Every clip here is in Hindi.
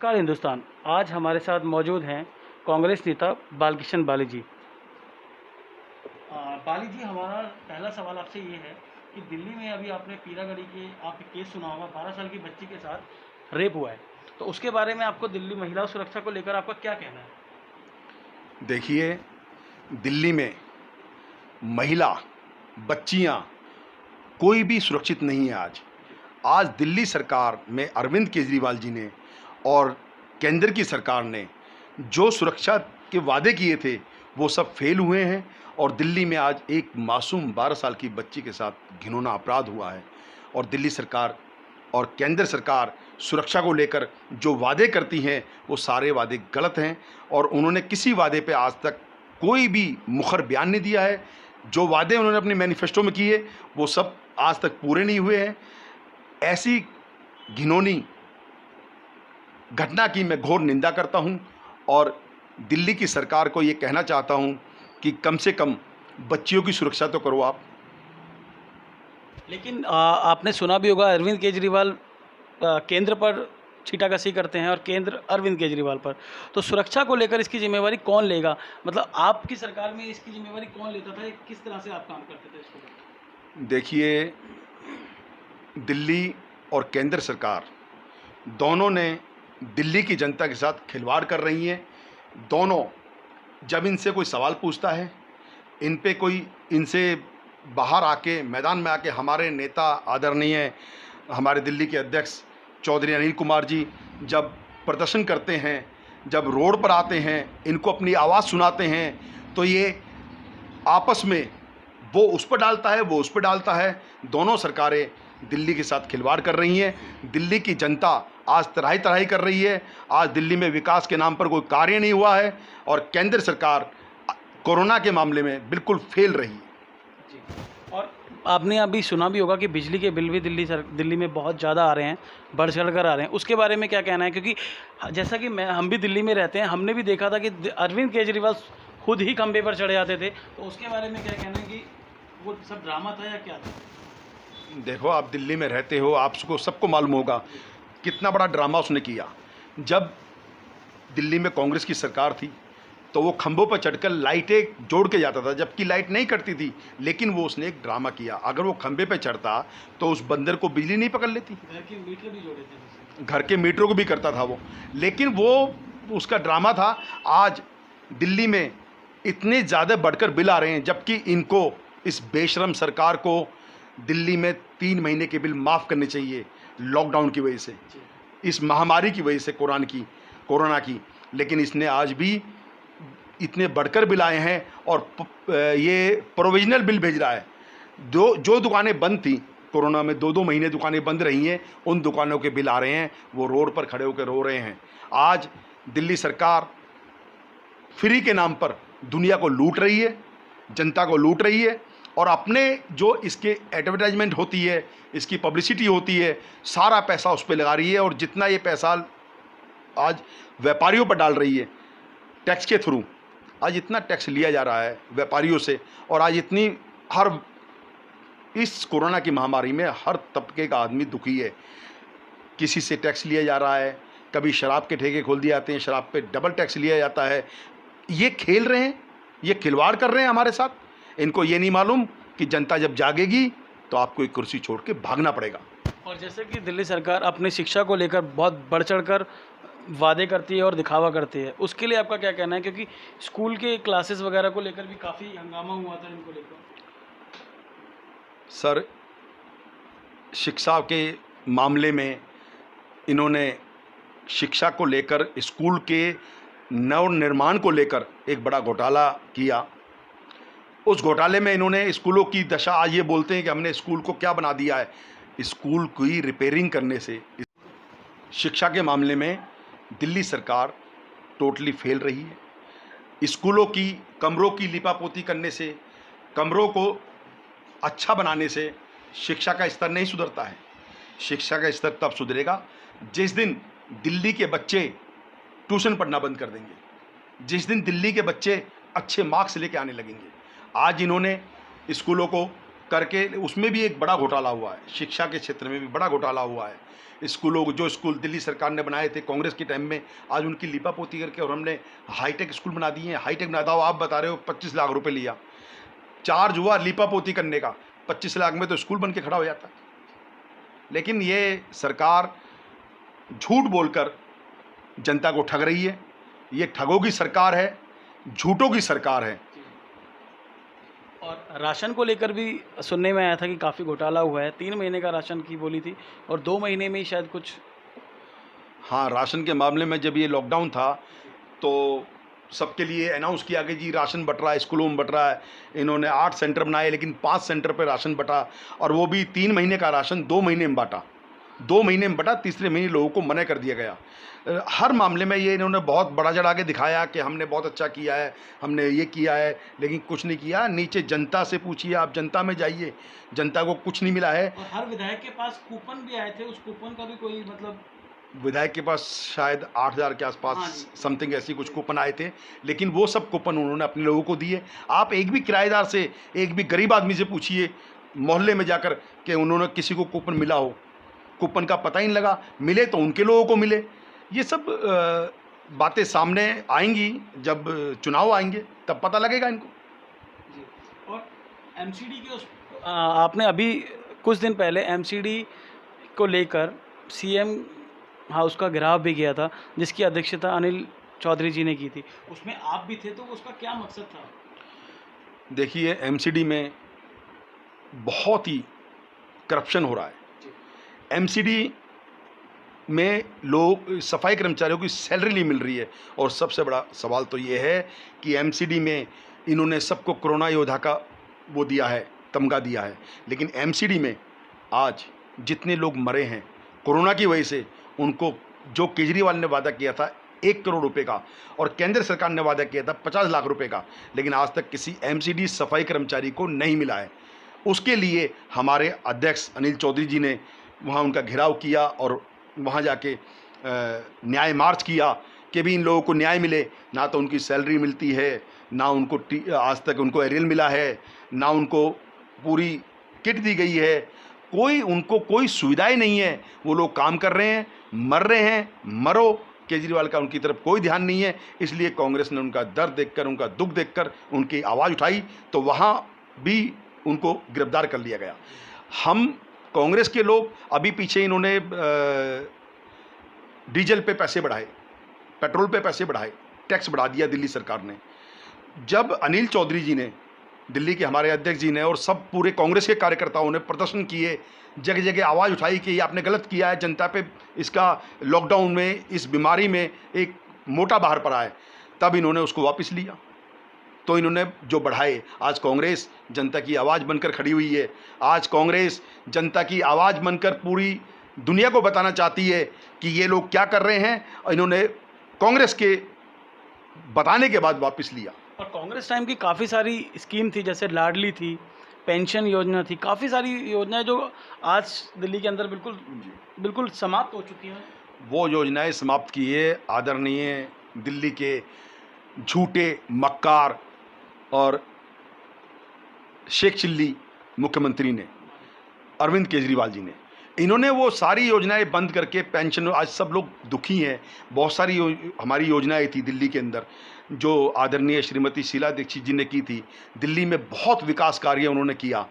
नमस्कार हिंदुस्तान। आज हमारे साथ मौजूद हैं कांग्रेस नेता बालकृष्ण बाली जी। बाली जी, हमारा पहला सवाल आपसे ये है कि दिल्ली में अभी आपने पीरागढ़ी के आपने केस सुना होगा, 12 साल की बच्ची के साथ रेप हुआ है, तो उसके बारे में आपको दिल्ली महिला सुरक्षा को लेकर आपका क्या कहना है? देखिए, दिल्ली में महिला, बच्चियां कोई भी सुरक्षित नहीं है आज। आज दिल्ली सरकार में अरविंद केजरीवाल जी ने और केंद्र की सरकार ने जो सुरक्षा के वादे किए थे वो सब फेल हुए हैं और दिल्ली में आज एक मासूम 12 साल की बच्ची के साथ घिनौना अपराध हुआ है। और दिल्ली सरकार और केंद्र सरकार सुरक्षा को लेकर जो वादे करती हैं वो सारे वादे गलत हैं और उन्होंने किसी वादे पे आज तक कोई भी मुखर बयान नहीं दिया है। जो वादे उन्होंने अपने मैनिफेस्टो में किए वो सब आज तक पूरे नहीं हुए हैं। ऐसी घिनौनी घटना की मैं घोर निंदा करता हूं और दिल्ली की सरकार को ये कहना चाहता हूं कि कम से कम बच्चियों की सुरक्षा तो करो आप। लेकिन आपने सुना भी होगा अरविंद केजरीवाल केंद्र पर छीटाकशी करते हैं और केंद्र अरविंद केजरीवाल पर, तो सुरक्षा को लेकर इसकी जिम्मेवारी कौन लेगा? मतलब आपकी सरकार में इसकी जिम्मेवारी कौन लेता था? किस तरह से आप काम करते थे इसको लेकर? देखिए, दिल्ली और केंद्र सरकार दोनों ने दिल्ली की जनता के साथ खिलवाड़ कर रही हैं। दोनों जब इनसे कोई सवाल पूछता है, इन पे कोई इनसे बाहर आके मैदान में आके हमारे नेता आदरणीय हमारे दिल्ली के अध्यक्ष चौधरी अनिल कुमार जी जब प्रदर्शन करते हैं, जब रोड पर आते हैं, इनको अपनी आवाज़ सुनाते हैं, तो ये आपस में वो उस पर डालता है, वो उस पर डालता है। दोनों सरकारें दिल्ली के साथ खिलवाड़ कर रही हैं। दिल्ली की जनता आज तराही तराही कर रही है। आज दिल्ली में विकास के नाम पर कोई कार्य नहीं हुआ है और केंद्र सरकार कोरोना के मामले में बिल्कुल फेल रही है। जी। और आपने अभी सुना भी होगा कि बिजली के बिल भी दिल्ली में बहुत ज़्यादा आ रहे हैं, बढ़ चढ़ कर आ रहे हैं। उसके बारे में क्या कहना है? क्योंकि जैसा कि हम भी दिल्ली में रहते हैं, हमने भी देखा था कि अरविंद केजरीवाल खुद ही खंभे पर चढ़े जाते थे, तो उसके बारे में क्या कहना है कि वो सब ड्रामा था या क्या था? देखो, आप दिल्ली में रहते हो, आपको सबको मालूम होगा कितना बड़ा ड्रामा उसने किया। जब दिल्ली में कांग्रेस की सरकार थी तो वो खंभों पर चढ़कर लाइटें जोड़ के जाता था, जबकि लाइट नहीं करती थी, लेकिन वो उसने एक ड्रामा किया। अगर वो खंभे पे चढ़ता तो उस बंदर को बिजली नहीं पकड़ लेती। घर के मीटर भी जोड़े थे, घर के मीटरों को भी करता था वो, लेकिन वो उसका ड्रामा था। आज दिल्ली में इतने ज़्यादा बढ़कर बिल आ रहे हैं, जबकि इनको, इस बेशरम सरकार को दिल्ली में 3 महीने के बिल माफ़ करने चाहिए लॉकडाउन की वजह से, इस महामारी की वजह से, कोरोना की। लेकिन इसने आज भी इतने बढ़कर बिल आए हैं और ये प्रोविजनल बिल भेज रहा है। जो दुकानें बंद थी कोरोना में, 2-2 महीने दुकानें बंद रही हैं, उन दुकानों के बिल आ रहे हैं। वो रोड पर खड़े होकर रो रहे हैं। आज दिल्ली सरकार फ्री के नाम पर दुनिया को लूट रही है, जनता को लूट रही है और अपने जो इसके एडवर्टाइजमेंट होती है, इसकी पब्लिसिटी होती है, सारा पैसा उस पर लगा रही है। और जितना ये पैसा आज व्यापारियों पर डाल रही है टैक्स के थ्रू, आज इतना टैक्स लिया जा रहा है व्यापारियों से, और आज इतनी इस कोरोना की महामारी में हर तबके का आदमी दुखी है। किसी से टैक्स लिया जा रहा है, कभी शराब के ठेके खोल दिए जाते हैं, शराब पे डबल टैक्स लिया जाता है। ये खेल रहे हैं, ये खिलवाड़ कर रहे हैं हमारे साथ। इनको ये नहीं मालूम कि जनता जब जागेगी तो आपको एक कुर्सी छोड़ के भागना पड़ेगा। और जैसे कि दिल्ली सरकार अपनी शिक्षा को लेकर बहुत बढ़ चढ़ कर वादे करती है और दिखावा करती है, उसके लिए आपका क्या कहना है? क्योंकि स्कूल के क्लासेस वगैरह को लेकर भी काफ़ी हंगामा हुआ था इनको लेकर। सर, शिक्षा के मामले में इन्होंने शिक्षा को लेकर, स्कूल के नवनिर्माण को लेकर एक बड़ा घोटाला किया। उस घोटाले में इन्होंने स्कूलों की दशा, आज ये बोलते हैं कि हमने स्कूल को क्या बना दिया है। स्कूल की रिपेयरिंग करने से, शिक्षा के मामले में दिल्ली सरकार टोटली फेल रही है। स्कूलों की कमरों की लिपापोती करने से, कमरों को अच्छा बनाने से शिक्षा का स्तर नहीं सुधरता है। शिक्षा का स्तर तब सुधरेगा जिस दिन दिल्ली के बच्चे ट्यूशन पढ़ना बंद कर देंगे, जिस दिन दिल्ली के बच्चे अच्छे मार्क्स लेके आने लगेंगे। आज इन्होंने स्कूलों को करके उसमें भी एक बड़ा घोटाला हुआ है। शिक्षा के क्षेत्र में भी बड़ा घोटाला हुआ है। स्कूलों जो स्कूल दिल्ली सरकार ने बनाए थे कांग्रेस के टाइम में, आज उनकी लिपापोती करके और हमने हाईटेक स्कूल बना दिए हैं। हाईटेक बना था, आप बता रहे हो 25 लाख रुपए लिया, चार्ज हुआ लिपापोती करने का, 25 लाख में तो स्कूल बन के खड़ा हो जाता। लेकिन ये सरकार झूठ बोलकर जनता को ठग रही है। ये ठगों की सरकार है, झूठों की सरकार है। और राशन को लेकर भी सुनने में आया था कि काफ़ी घोटाला हुआ है। 3 महीने का राशन की बोली थी और 2 महीने में ही शायद कुछ। हाँ, राशन के मामले में जब ये लॉकडाउन था तो सबके लिए अनाउंस किया कि जी राशन बट रहा है, स्कूलों में बट रहा है। इन्होंने 8 सेंटर बनाए, लेकिन 5 सेंटर पर राशन बटा, और वो भी 3 महीने का राशन 2 महीने में बांटा। 2 महीने में बटा, तीसरे महीने लोगों को मना कर दिया गया। हर मामले में ये इन्होंने बहुत बड़ा चढ़ा के दिखाया कि हमने बहुत अच्छा किया है, हमने ये किया है, लेकिन कुछ नहीं किया। नीचे जनता से पूछिए, आप जनता में जाइए, जनता को कुछ नहीं मिला है। और हर विधायक के पास कूपन भी आए थे, उस कूपन का भी कोई मतलब। विधायक के पास शायद 8,000 के आसपास समथिंग ऐसी कुछ कूपन आए थे, लेकिन वो सब कूपन उन्होंने अपने लोगों को दिए। आप एक भी किराएदार से, एक भी गरीब आदमी से पूछिए मोहल्ले में जाकर कि उन्होंने किसी को कूपन मिला हो, कूपन का पता ही नहीं लगा। मिले तो उनके लोगों को मिले। ये सब बातें सामने आएंगी जब चुनाव आएंगे, तब पता लगेगा इनको। जी। और एमसीडी के आपने अभी कुछ दिन पहले एमसीडी को लेकर सीएम हाउस का घेराव भी किया था, जिसकी अध्यक्षता अनिल चौधरी जी ने की थी। उसमें आप भी थे, तो उसका क्या मकसद था? देखिए, एमसीडी में बहुत ही करप्शन हो रहा है। एमसीडी में लोग, सफाई कर्मचारियों की सैलरी नहीं मिल रही है। और सबसे बड़ा सवाल तो ये है कि एमसीडी में इन्होंने सबको कोरोना योद्धा का वो दिया है, तमगा दिया है, लेकिन एमसीडी में आज जितने लोग मरे हैं कोरोना की वजह से, उनको जो केजरीवाल ने वादा किया था 1 करोड़ रुपए का, और केंद्र सरकार ने वादा किया था 50 लाख रुपए का, लेकिन आज तक किसी एमसीडी सफाई कर्मचारी को नहीं मिला है। उसके लिए हमारे अध्यक्ष अनिल चौधरी जी ने वहाँ उनका घेराव किया और वहाँ जाके न्याय मार्च किया कि भी इन लोगों को न्याय मिले। ना तो उनकी सैलरी मिलती है, ना उनको आज तक उनको एरियल मिला है, ना उनको पूरी किट दी गई है, उनको कोई सुविधाएं नहीं है। वो लोग काम कर रहे हैं, मर रहे हैं, मरो। केजरीवाल का उनकी तरफ कोई ध्यान नहीं है। इसलिए कांग्रेस ने उनका दर्द देखकर, उनका दुख देखकर उनकी आवाज़ उठाई, तो वहाँ भी उनको गिरफ्तार कर लिया गया। हम कांग्रेस के लोग अभी पीछे, इन्होंने डीजल पे पैसे बढ़ाए, पेट्रोल पे पैसे बढ़ाए, टैक्स बढ़ा दिया दिल्ली सरकार ने। जब अनिल चौधरी जी ने, दिल्ली के हमारे अध्यक्ष जी ने और सब पूरे कांग्रेस के कार्यकर्ताओं ने प्रदर्शन किए, जगह जगह आवाज़ उठाई कि ये आपने गलत किया है, जनता पे इसका लॉकडाउन में, इस बीमारी में एक मोटा बाहर पड़ा है, तब इन्होंने उसको वापस लिया। तो इन्होंने जो बढ़ाए, आज कांग्रेस जनता की आवाज़ बनकर खड़ी हुई है। आज कांग्रेस जनता की आवाज़ बनकर पूरी दुनिया को बताना चाहती है कि ये लोग क्या कर रहे हैं, और इन्होंने कांग्रेस के बताने के बाद वापस लिया। और कांग्रेस टाइम की काफ़ी सारी स्कीम थी, जैसे लाडली थी, पेंशन योजना थी, काफ़ी सारी योजनाएं जो आज दिल्ली के अंदर बिल्कुल समाप्त हो चुकी हैं। वो योजनाएं समाप्त किए आदरणीय दिल्ली के झूठे मक्कार और शेख चिल्ली मुख्यमंत्री ने, अरविंद केजरीवाल जी ने। इन्होंने वो सारी योजनाएं बंद करके पेंशन, आज सब लोग दुखी हैं। बहुत सारी हमारी योजनाएं थी दिल्ली के अंदर जो आदरणीय श्रीमती शीला दीक्षित जी ने की थी। दिल्ली में बहुत विकास कार्य उन्होंने किया।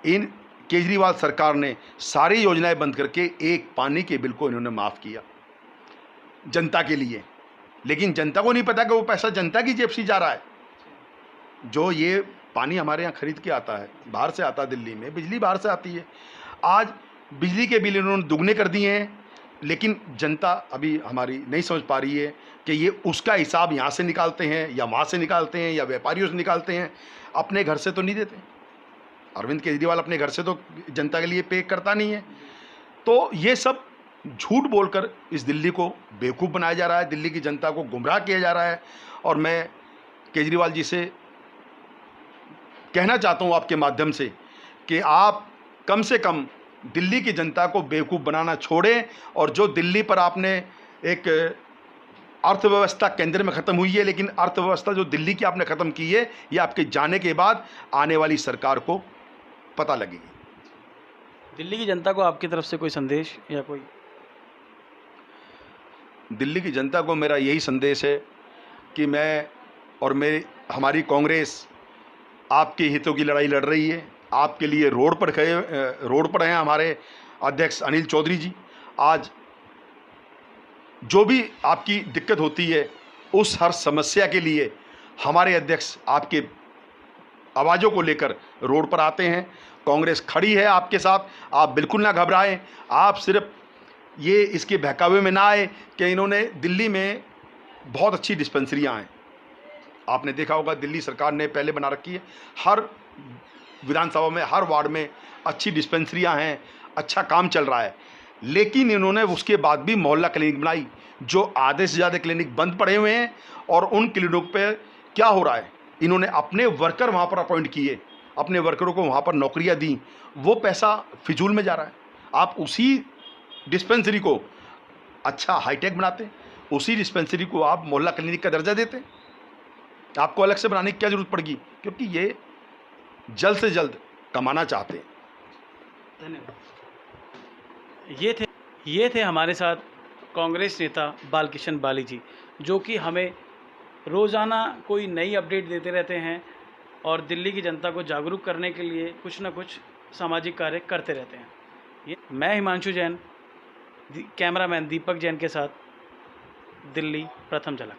इन केजरीवाल सरकार ने सारी योजनाएं बंद करके एक पानी के बिल को इन्होंने माफ़ किया जनता के लिए, लेकिन जनता को नहीं पता कि वो पैसा जनता की जेब से जा रहा है। जो ये पानी हमारे यहाँ खरीद के आता है, बाहर से आता है, दिल्ली में बिजली बाहर से आती है। आज बिजली के बिल इन्होंने दुगने कर दिए हैं, लेकिन जनता अभी हमारी नहीं समझ पा रही है कि ये उसका हिसाब यहाँ से निकालते हैं या वहाँ से निकालते हैं या व्यापारियों से निकालते हैं, अपने घर से तो नहीं देते। अरविंद केजरीवाल अपने घर से तो जनता के लिए पे करता नहीं है। तो ये सब झूठ बोलकर इस दिल्ली को बेवकूफ़ बनाया जा रहा है, दिल्ली की जनता को गुमराह किया जा रहा है। और मैं केजरीवाल जी से कहना चाहता हूँ आपके माध्यम से कि आप कम से कम दिल्ली की जनता को बेवकूफ़ बनाना छोड़ें, और जो दिल्ली पर आपने एक अर्थव्यवस्था केंद्र में ख़त्म हुई है, लेकिन अर्थव्यवस्था जो दिल्ली की आपने ख़त्म की है, ये आपके जाने के बाद आने वाली सरकार को पता लगेगी। दिल्ली की जनता को आपकी तरफ से कोई संदेश या कोई? दिल्ली की जनता को मेरा यही संदेश है कि मैं और हमारी कांग्रेस आपके हितों की लड़ाई लड़ रही है। आपके लिए रोड पर हैं हमारे अध्यक्ष अनिल चौधरी जी। आज जो भी आपकी दिक्कत होती है, उस हर समस्या के लिए हमारे अध्यक्ष आपके आवाज़ों को लेकर रोड पर आते हैं। कांग्रेस खड़ी है आपके साथ, आप बिल्कुल ना घबराएं। आप सिर्फ ये इसके बहकावे में ना आए कि इन्होंने दिल्ली में बहुत अच्छी डिस्पेंसरियां हैं। आपने देखा होगा दिल्ली सरकार ने पहले बना रखी है, हर विधानसभा में, हर वार्ड में अच्छी डिस्पेंसरियां हैं, अच्छा काम चल रहा है। लेकिन इन्होंने उसके बाद भी मोहल्ला क्लिनिक बनाई, जो आधे से ज़्यादा क्लिनिक बंद पड़े हुए हैं। और उन क्लिनिक पे क्या हो रहा है, इन्होंने अपने वर्कर वहाँ पर अपॉइंट किए, अपने वर्करों को वहाँ पर नौकरियाँ दी, वो पैसा फिजूल में जा रहा है। आप उसी डिस्पेंसरी को अच्छा हाईटेक बनाते, उसी डिस्पेंसरी को आप मोहल्ला क्लिनिक का दर्जा देते। आपको अलग से बनाने की क्या ज़रूरत पड़ेगी, क्योंकि ये जल्द से जल्द कमाना चाहते हैं। धन्यवाद। ये थे हमारे साथ कांग्रेस नेता बालकिशन बाली जी, जो कि हमें रोज़ाना कोई नई अपडेट देते रहते हैं और दिल्ली की जनता को जागरूक करने के लिए कुछ ना कुछ सामाजिक कार्य करते रहते हैं। मैं हिमांशु जैन, कैमरामैन दीपक जैन के साथ, दिल्ली प्रथम झलक।